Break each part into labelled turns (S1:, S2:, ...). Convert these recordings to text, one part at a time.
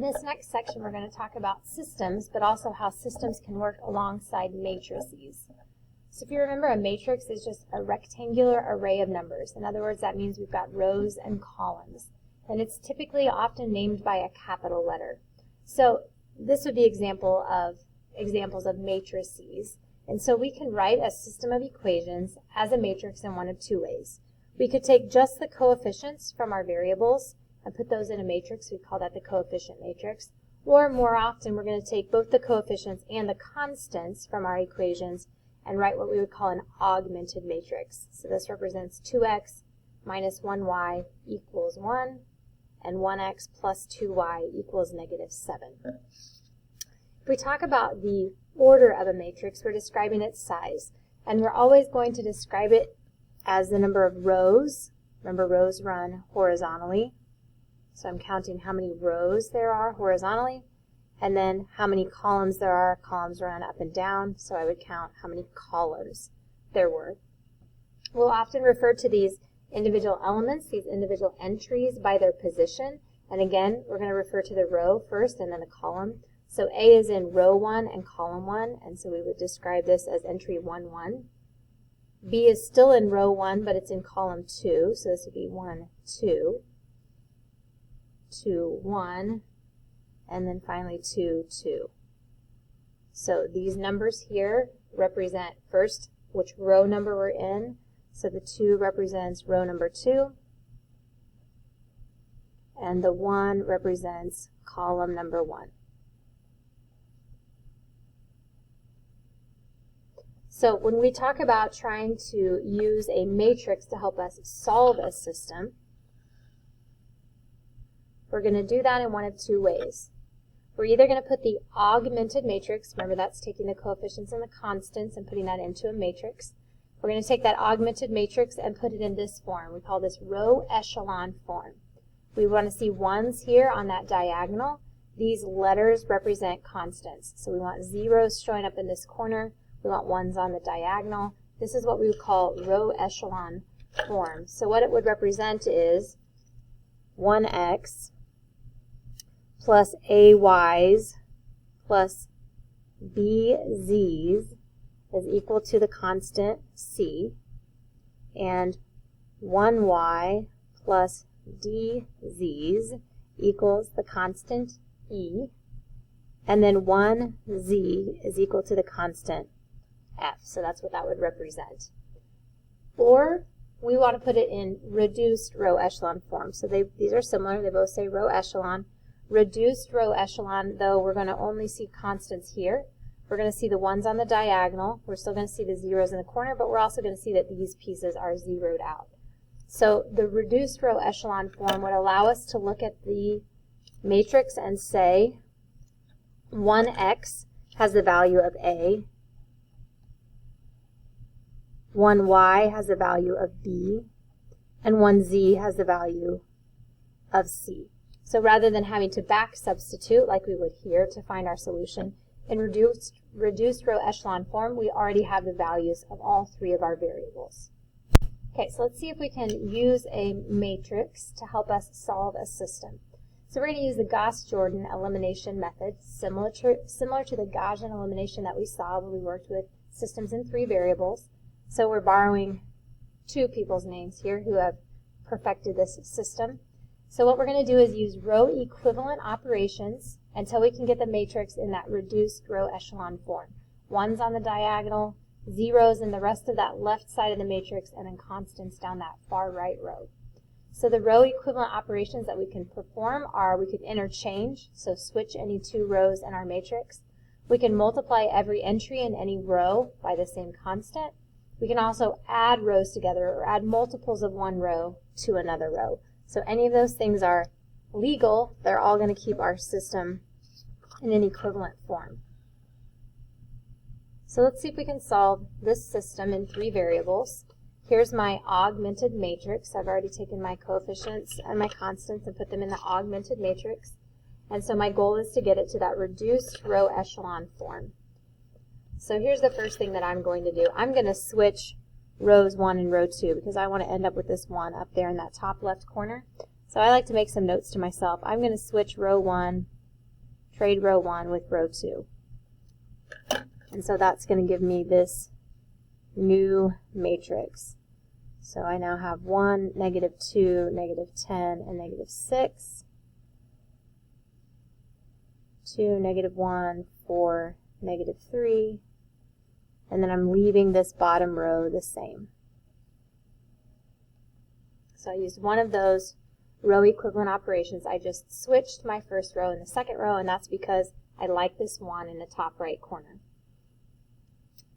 S1: In this next section, we're going to talk about systems, but also how systems can work alongside matrices. So if you remember, a matrix is just a rectangular array of numbers. In other words, that means we've got rows and columns. And it's typically often named by a capital letter. So this would be examples of matrices. And so we can write a system of equations as a matrix in one of two ways. We could take just the coefficients from our variables and put those in a matrix. We call that the coefficient matrix. Or more often, we're going to take both the coefficients and the constants from our equations and write what we would call an augmented matrix. So this represents 2x minus 1y equals 1, and 1x plus 2y equals negative 7. If we talk about the order of a matrix, we're describing its size. And we're always going to describe it as the number of rows. Remember, rows run horizontally. So I'm counting how many rows there are horizontally, and then how many columns there are. Columns run up and down, so I would count how many columns there were. We'll often refer to these individual elements, these individual entries, by their position. And again, we're going to refer to the row first and then the column. So A is in row 1 and column 1, and so we would describe this as entry 1, 1. B is still in row 1, but it's in column 2, so this would be 1, 2. 2, 1, and then finally 2, 2. So these numbers here represent first which row number we're in. So the 2 represents row number 2, and the 1 represents column number 1. So when we talk about trying to use a matrix to help us solve a system, we're going to do that in one of two ways. We're either going to put the augmented matrix, remember that's taking the coefficients and the constants and putting that into a matrix. We're going to take that augmented matrix and put it in this form. We call this row echelon form. We want to see ones here on that diagonal. These letters represent constants. So we want zeros showing up in this corner. We want ones on the diagonal. This is what we would call row echelon form. So what it would represent is 1x plus ay's plus bz's is equal to the constant c, and 1y plus dz's equals the constant e, and then 1z is equal to the constant f. So that's what that would represent. Or we want to put it in reduced row echelon form. So these are similar. They both say row echelon. Reduced row echelon, though, we're going to only see constants here. We're going to see the ones on the diagonal. We're still going to see the zeros in the corner, but we're also going to see that these pieces are zeroed out. So the reduced row echelon form would allow us to look at the matrix and say 1x has the value of A, 1y has the value of B, and 1z has the value of C. So rather than having to back substitute like we would here to find our solution, in reduced row echelon form, we already have the values of all three of our variables. Okay, so let's see if we can use a matrix to help us solve a system. So we're going to use the Gauss-Jordan elimination method, similar to the Gaussian elimination that we saw when we worked with systems in 3 variables. So we're borrowing 2 people's names here who have perfected this system. So what we're going to do is use row equivalent operations until we can get the matrix in that reduced row echelon form. Ones on the diagonal, zeros in the rest of that left side of the matrix, and then constants down that far right row. So the row equivalent operations that we can perform are we could interchange, so switch any 2 rows in our matrix. We can multiply every entry in any row by the same constant. We can also add rows together or add multiples of one row to another row. So any of those things are legal. They're all going to keep our system in an equivalent form. So let's see if we can solve this system in 3 variables. Here's my augmented matrix. I've already taken my coefficients and my constants and put them in the augmented matrix. And so my goal is to get it to that reduced row echelon form. So here's the first thing that I'm going to do. I'm going to switch rows 1 and row 2 because I want to end up with this 1 up there in that top left corner. So I like to make some notes to myself. I'm going to switch row 1 trade row 1 with row 2. And so that's going to give me this new matrix. So I now have 1, negative 2, negative 10, and negative 6. 2, negative 1, 4, negative 3. And then I'm leaving this bottom row the same. So I used one of those row equivalent operations. I just switched my first row and the second row, and that's because I like this 1 in the top right corner.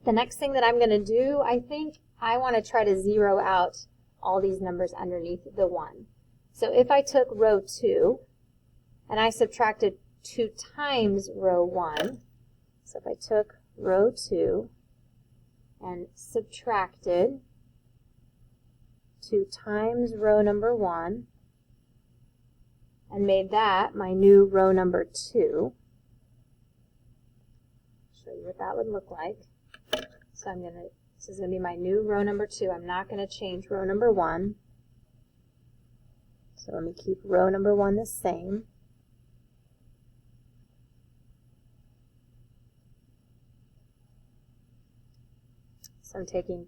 S1: The next thing that I'm going to do, I think I want to try to zero out all these numbers underneath the 1. So if I took row 2 and I subtracted 2 times row 1, so if I took row 2 and subtracted 2 times row number 1 and made that my new row number 2, show you what that would look like. So this is going to be my new row number 2. I'm not going to change row number 1. So let me keep row number 1 the same. So I'm taking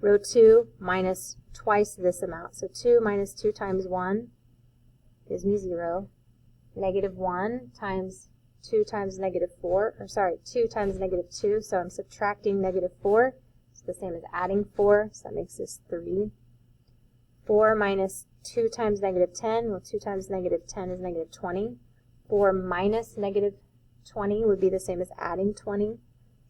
S1: row 2 minus twice this amount. So 2 minus 2 times 1 gives me 0. Negative 1 times 2 times negative 4, or sorry, 2 times negative 2, so I'm subtracting negative 4. It's the same as adding 4, so that makes this 3. 4 minus 2 times negative 10, well, 2 times negative 10 is negative 20. 4 minus negative 20 would be the same as adding 20,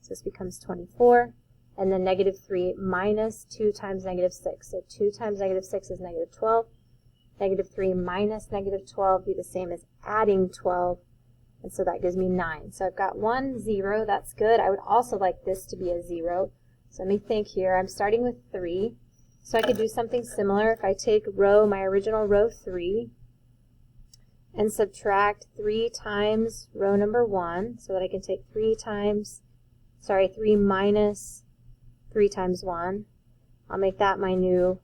S1: so this becomes 24. And then negative 3 minus 2 times negative 6. So 2 times negative 6 is negative 12. Negative 3 minus negative 12 would be the same as adding 12. And so that gives me 9. So I've got 1, 0. That's good. I would also like this to be a 0. So let me think here. I'm starting with 3. So I could do something similar. If I take my original row 3, and subtract 3 times row number 1, so that I can take 3 minus 3 times 1. I'll make that my new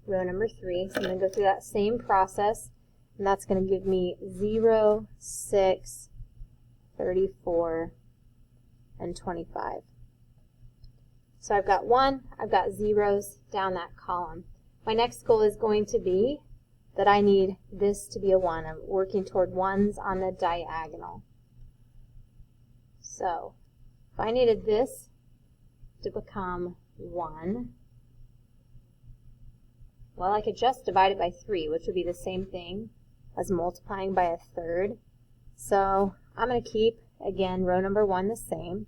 S1: row number 3. So I'm going to go through that same process, and that's going to give me 0, 6, 34, and 25. So I've got 1, I've got zeros down that column. My next goal is going to be that I need this to be a 1. I'm working toward 1s on the diagonal. So if I needed this to become 1, well, I could just divide it by 3, which would be the same thing as multiplying by a third. So I'm going to keep, again, row number 1 the same.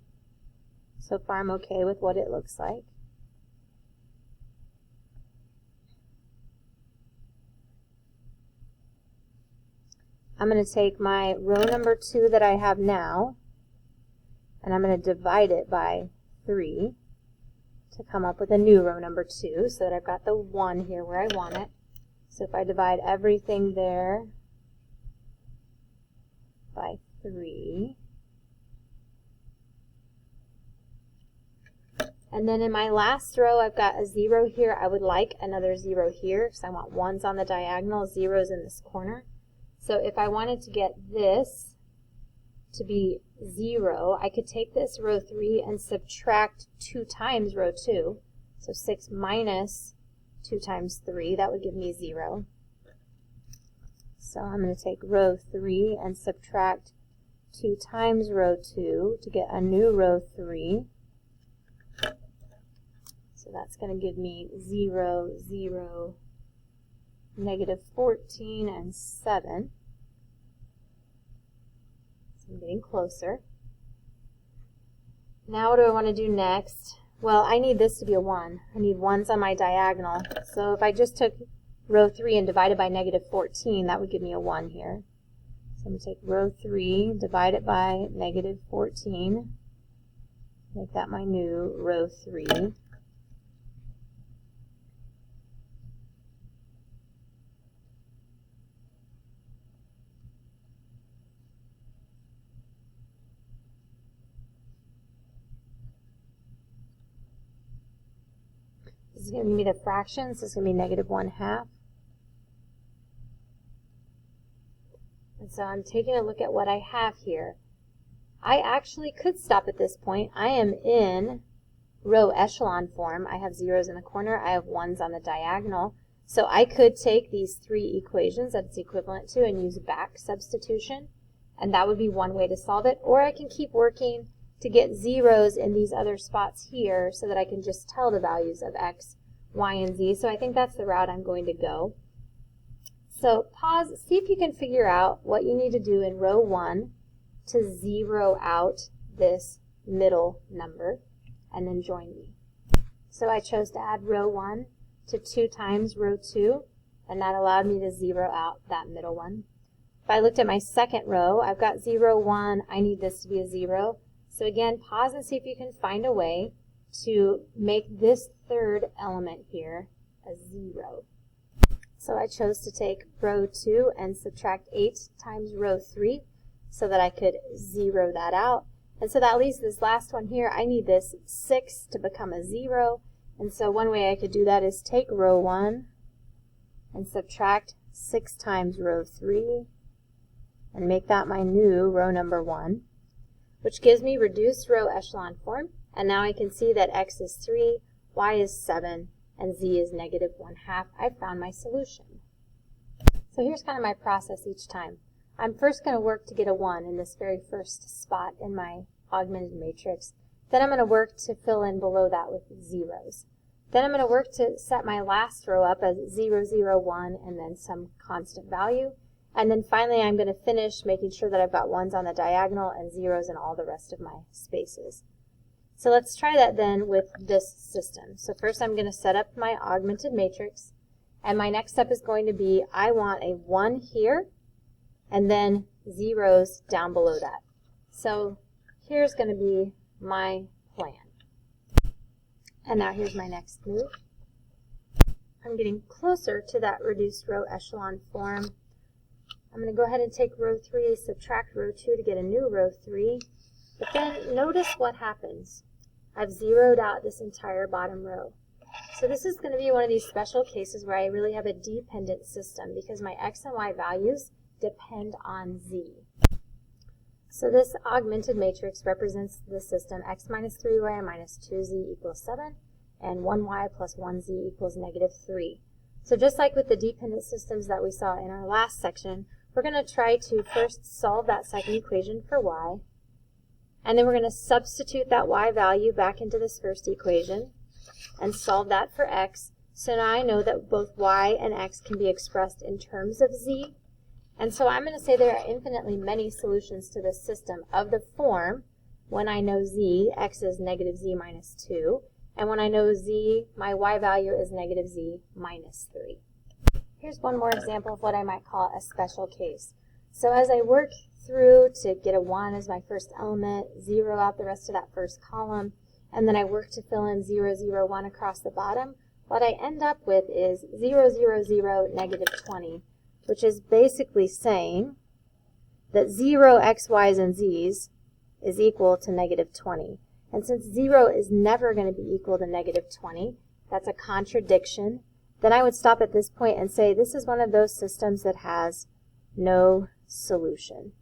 S1: So far I'm okay with what it looks like. I'm going to take my row number 2 that I have now, and I'm going to divide it by 3 to come up with a new row number 2, so that I've got the 1 here where I want it. So if I divide everything there by 3, and then in my last row I've got a 0 here. I would like another 0 here because I want 1s on the diagonal, 0s in this corner. So if I wanted to get this to be 0, I could take this row 3 and subtract 2 times row 2. So 6 minus 2 times 3, that would give me 0. So I'm going to take row 3 and subtract 2 times row 2 to get a new row 3. So that's going to give me 0, 0, negative 14, and 7. So I'm getting closer. Now what do I want to do next? Well, I need this to be a 1. I need 1s on my diagonal. So if I just took row 3 and divided by negative 14, that would give me a 1 here. So I'm going to take row 3, divide it by negative 14, make that my new row 3. This is going to give me the fractions. This is going to be negative 1/2. And so So I'm taking a look at what I have here. I actually could stop at this point. I am in row echelon form. I have zeros in the corner. I have ones on the diagonal. So I could take these three equations that it's equivalent to and use back substitution. And that would be one way to solve it. Or I can keep working to get zeros in these other spots here so that I can just tell the values of x, y, and z. So I think that's the route I'm going to go. So pause, see if you can figure out what you need to do in row 1 to zero out this middle number, and then join me. So I chose to add row 1 to 2 times row 2, and that allowed me to zero out that middle one. If I looked at my second row, I've got 0, 1, I need this to be a 0. So again, pause and see if you can find a way to make this third element here a 0. So I chose to take row 2 and subtract 8 times row 3 so that I could zero that out. And so that leaves this last one here. I need this 6 to become a 0. And so one way I could do that is take row 1 and subtract 6 times row 3 and make that my new row number 1, which gives me reduced row echelon form. And now I can see that x is 3, y is 7, and z is negative 1/2. I've found my solution. So here's kind of my process each time. I'm first going to work to get a 1 in this very first spot in my augmented matrix. Then I'm going to work to fill in below that with zeros. Then I'm going to work to set my last row up as 0, 0, 1, and then some constant value. And then finally I'm going to finish making sure that I've got 1s on the diagonal and zeros in all the rest of my spaces. So let's try that then with this system. So first I'm going to set up my augmented matrix, and my next step is going to be I want a 1 here, and then zeros down below that. So here's going to be my plan. And now here's my next move. I'm getting closer to that reduced row echelon form. I'm going to go ahead and take row 3, subtract row 2 to get a new row 3. But then notice what happens. I've zeroed out this entire bottom row. So this is going to be one of these special cases where I really have a dependent system because my x and y values depend on z. So this augmented matrix represents the system x minus 3y minus 2z equals 7, and 1y plus 1z equals negative 3. So just like with the dependent systems that we saw in our last section, we're going to try to first solve that second equation for y, and then we're going to substitute that y value back into this first equation and solve that for x. So now I know that both y and x can be expressed in terms of z. And so I'm going to say there are infinitely many solutions to this system of the form, when I know z, x is negative z minus 2, and when I know z, my y value is negative z minus 3. Here's one more example of what I might call a special case. So as I work through to get a 1 as my first element, zero out the rest of that first column, and then I work to fill in 0, 0, 1 across the bottom, what I end up with is 0, 0, 0, negative 20, which is basically saying that 0 x, y's, and z's is equal to negative 20. And since 0 is never going to be equal to negative 20, that's a contradiction, then I would stop at this point and say this is one of those systems that has no solution.